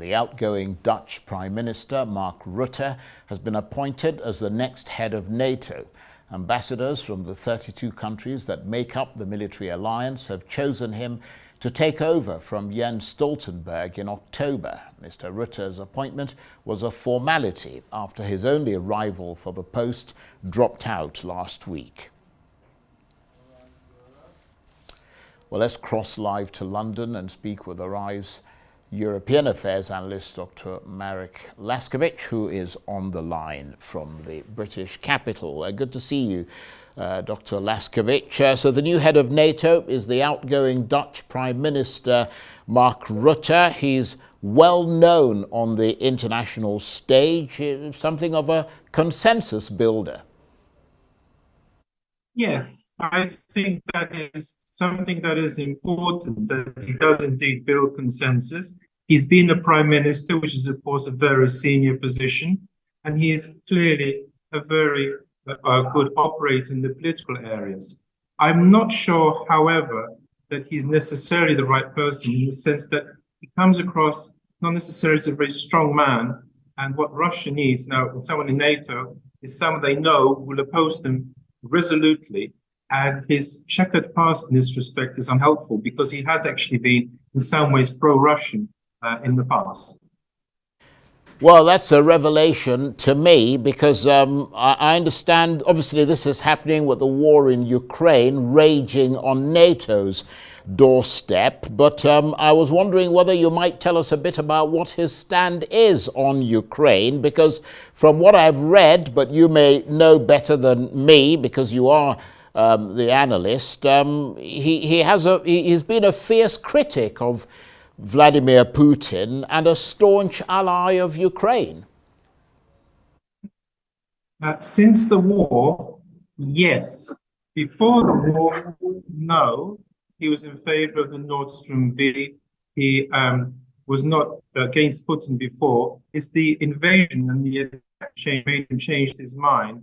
The outgoing Dutch Prime Minister, Mark Rutte, has been appointed as the next head of NATO. Ambassadors from the 32 countries that make up the military alliance have chosen him to take over from Jens Stoltenberg in October. Mr. Rutte's appointment was a formality after his only rival for the post dropped out last week. Well, let's cross live to London and speak with Arise European Affairs analyst Dr. Marek Laskiewicz, who is on the line from the British capital. Good to see you, Dr. Laskiewicz. So the new head of NATO is the outgoing Dutch Prime Minister, Mark Rutte. He's well known on the international stage, something of a consensus builder. Yes, I think that is something that is important, that he does indeed build consensus. He's been a prime minister, which is, of course, a very senior position, and he is clearly a very good operator in the political areas. I'm not sure, however, that he's necessarily the right person in the sense that he comes across not necessarily as a very strong man, and what Russia needs now, someone in NATO, is someone they know will oppose them resolutely, and his checkered past in this respect is unhelpful because he has actually been in some ways pro-Russian in the past. Well, that's a revelation to me because I understand obviously this is happening with the war in Ukraine raging on NATO's doorstep, but I was wondering whether you might tell us a bit about what his stand is on Ukraine, because from what I've read, but you may know better than me because you are the analyst, he's been a fierce critic of Vladimir Putin and a staunch ally of Ukraine. Since the war, yes. Before the war, no. He was in favor of the Nord Stream B. He was not against Putin before. It's the invasion and the attack made him change his mind.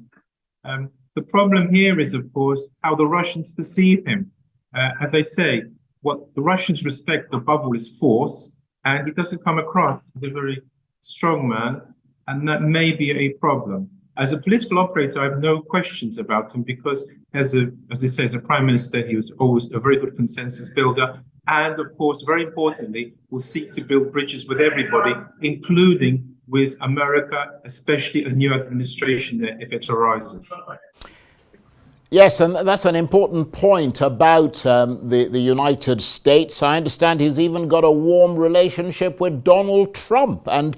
The problem here is, of course, how the Russians perceive him. As I say, what the Russians respect above all is force, and he doesn't come across as a very strong man, and that may be a problem. As a political operator, I have no questions about him because, as I say, as a prime minister, he was always a very good consensus builder, and of course, very importantly, will seek to build bridges with everybody, including with America, especially a new administration there if it arises. Yes, and that's an important point about the United States. I understand he's even got a warm relationship with Donald Trump, and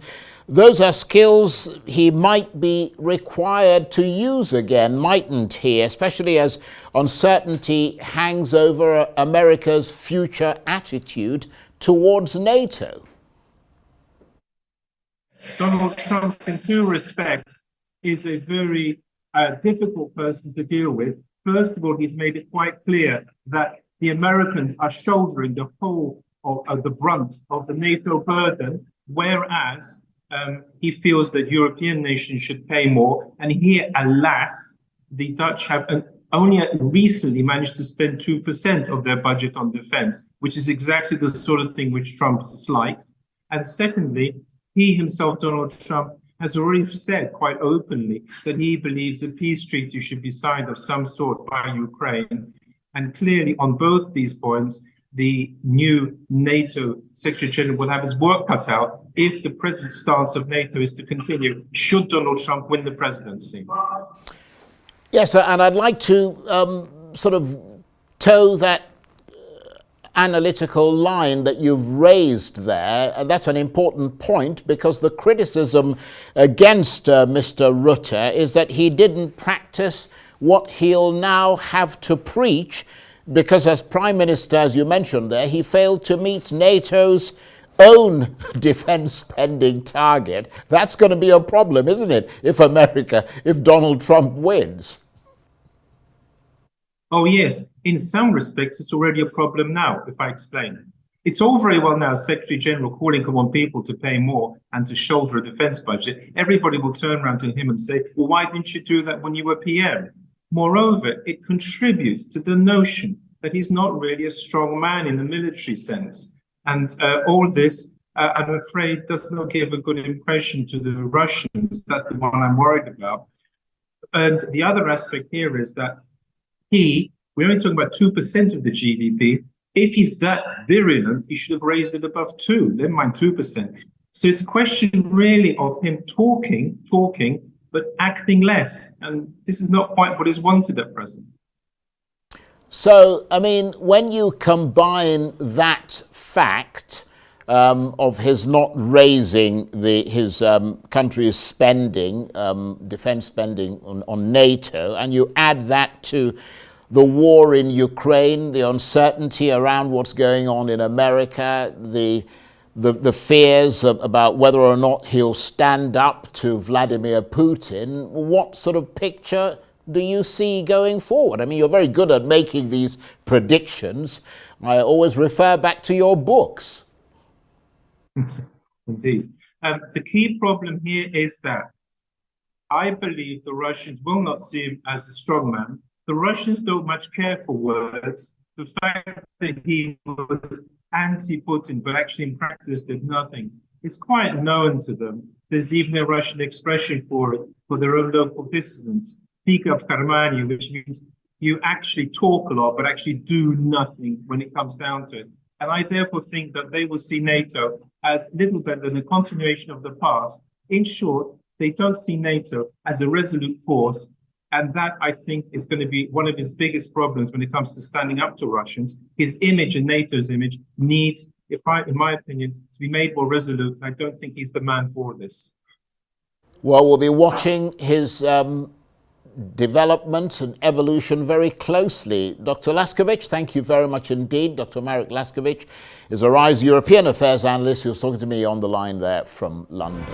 those are skills he might be required to use again, mightn't he? Especially as uncertainty hangs over America's future attitude towards NATO. Donald Trump, in two respects, is a very difficult person to deal with. First of all, he's made it quite clear that the Americans are shouldering the whole of the brunt of the NATO burden, whereas he feels that European nations should pay more. And here, alas, the Dutch have only recently managed to spend 2% of their budget on defense, which is exactly the sort of thing which Trump disliked. And secondly, he himself, Donald Trump, has already said quite openly that he believes a peace treaty should be signed of some sort by Ukraine. And clearly on both these points, the new NATO Secretary General will have his work cut out if the present stance of NATO is to continue, should Donald Trump win the presidency. Yes, and I'd like to sort of toe that analytical line that you've raised there, and that's an important point because the criticism against Mr. Rutte is that he didn't practice what he'll now have to preach because as Prime Minister, as you mentioned there, he failed to meet NATO's own defense spending target. That's going to be a problem, isn't it, if Donald Trump wins? Oh, yes. In some respects, it's already a problem now, if I explain. It's all very well now, Secretary General calling on people to pay more and to shoulder a defense budget. Everybody will turn around to him and say, well, why didn't you do that when you were PM? Moreover, it contributes to the notion that he's not really a strong man in the military sense. And all this I'm afraid does not give a good impression to the Russians. That's the one I'm worried about. And the other aspect here is that we're only talking about 2% of the GDP. If he's that virulent, he should have raised it above 2, never mind 2%. So it's a question really of him talking, but acting less. And this is not quite what is wanted at present. So, I mean, when you combine that fact of his not raising his country's spending, defense spending on NATO, and you add that to the war in Ukraine, the uncertainty around what's going on in America, the fears about whether or not he'll stand up to Vladimir Putin, what sort of picture do you see going forward? I mean, you're very good at making these predictions. I always refer back to your books. Indeed. The key problem here is that I believe the Russians will not see him as a strongman. The Russians don't much care for words. The fact that he was anti-Putin, but actually in practice did nothing, is quite known to them. There's even a Russian expression for it, for their own local dissidents, Pika в кармане, which means you actually talk a lot, but actually do nothing when it comes down to it. And I therefore think that they will see NATO as little better than a continuation of the past. In short, they don't see NATO as a resolute force. And that, I think, is going to be one of his biggest problems when it comes to standing up to Russians. His image and NATO's image needs, in my opinion, to be made more resolute. I don't think he's the man for this. Well, we'll be watching his development and evolution very closely. Dr. Laskiewicz, thank you very much indeed. Dr. Marek Laskiewicz is a RISE European Affairs analyst who was talking to me on the line there from London.